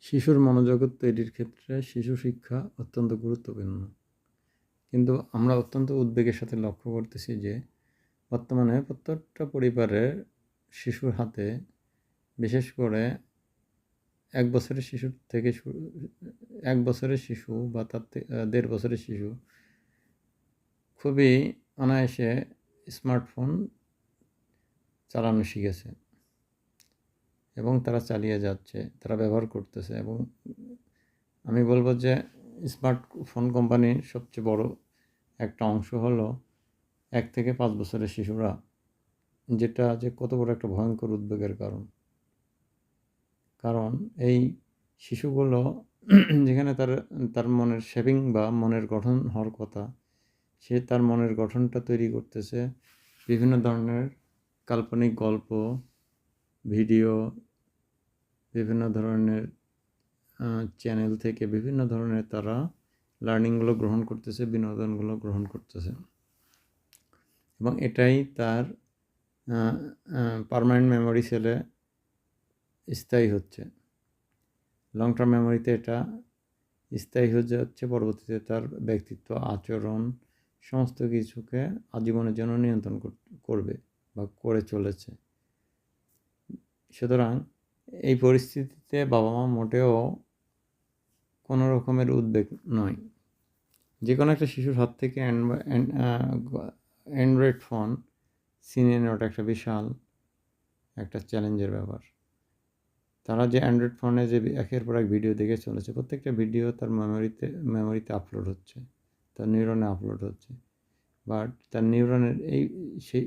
শিশুর মনোজগৎ তৈরির ক্ষেত্রে শিশু শিক্ষা অত্যন্ত গুরুত্বপূর্ণ। কিন্তু আমরা অত্যন্ত উদ্বেগের সাথে লক্ষ্য করতেছি যে বর্তমানে প্রত্যেকটা পরিবারের শিশুর হাতে, বিশেষ করে ১ বছরের শিশুর থেকে ১ বছরের শিশু বা তার ১.৫ বছরের শিশু খুবই অনায়াসে স্মার্টফোন চালানো শিখেছে এবং তারা চালিয়ে যাচ্ছে, তারা ব্যবহার করতেছে। এবং আমি বলবো যে স্মার্টফোন কোম্পানির সবচেয়ে বড় একটা অংশ হলো ১ থেকে ৫ বছরের শিশুরা, যেটা যে কত বড় একটা ভয়ঙ্কর উদ্বেগের কারণ এই শিশুগুলো যেখানে তার মনের শেপিং বা মনের গঠন হওয়ার কথা, সে তার মনের গঠনটা তৈরি করতেছে বিভিন্ন ধরনের কাল্পনিক গল্প, ভিডিও, বিভিন্ন ধরনের চ্যানেল থেকে বিভিন্ন ধরনের তারা লার্নিংগুলো গ্রহণ করতেছে, বিনোদনগুলো গ্রহণ করতেছে এবং এটাই তার পার্মানেন্ট মেমোরি সেলে স্থায়ী হচ্ছে। লং টার্ম মেমোরিতে এটা স্থায়ী হয়ে যাচ্ছে, পরবর্তীতে তার ব্যক্তিত্ব, আচরণ সমস্ত কিছুকে আজীবনের জন্য নিয়ন্ত্রণ করবে বা করে চলেছে। সুতরাং এই পরিস্থিতিতে বাবা মা মোটেও কোনো রকমের উদ্বেগ নয়। যে কোনো একটা শিশুর হাত থেকে অ্যান্ড্রয়েড ফোন ছিনিয়ে নেওয়াটা একটা বিশাল একটা চ্যালেঞ্জের ব্যাপার। তারা যে অ্যান্ড্রয়েড ফোনে যে একের পর এক ভিডিও দেখে চলেছে, প্রত্যেকটা ভিডিও তার মেমোরিতে আপলোড হচ্ছে, তার নিউরনে আপলোড হচ্ছে। বাট তার নিউরনের সেই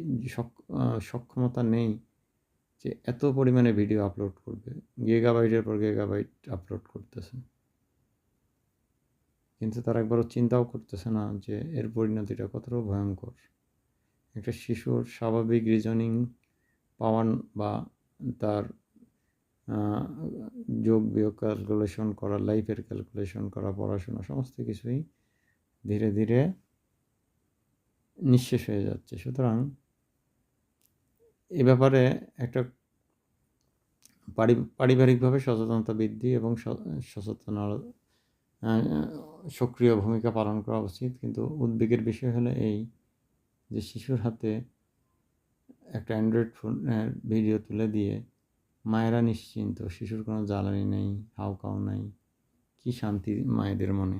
সক্ষমতা নেই যে এত পরিমাণে ভিডিও আপলোড করবে। গিগাবাইটের পর গিগাবাইট আপলোড করতেছে, কিন্তু তারা একবারও চিন্তাও করতেছে না যে এর পরিণতিটা কতটা ভয়ঙ্কর। একটা শিশুর স্বাভাবিক রিজনিং পাওয়ার বা তার যোগ বিয়োগ ক্যালকুলেশন করা, লাইফের ক্যালকুলেশন করা, পড়াশোনা সমস্ত কিছুই ধীরে ধীরে নিঃশেষ হয়ে যাচ্ছে। সুতরাং এ ব্যাপারে একটা পারিবারিকভাবে সচেতনতা বৃদ্ধি এবং সক্রিয় ভূমিকা পালন করা উচিত। কিন্তু উদ্বেগের বিষয় হলো এই যে শিশুর হাতে একটা অ্যান্ড্রয়েড ফোনের ভিডিও তুলে দিয়ে মায়েরা নিশ্চিন্ত, শিশুর কোনো জ্বালানি নেই, হাউকাউ নাই। কি শান্তি মায়েদের মনে।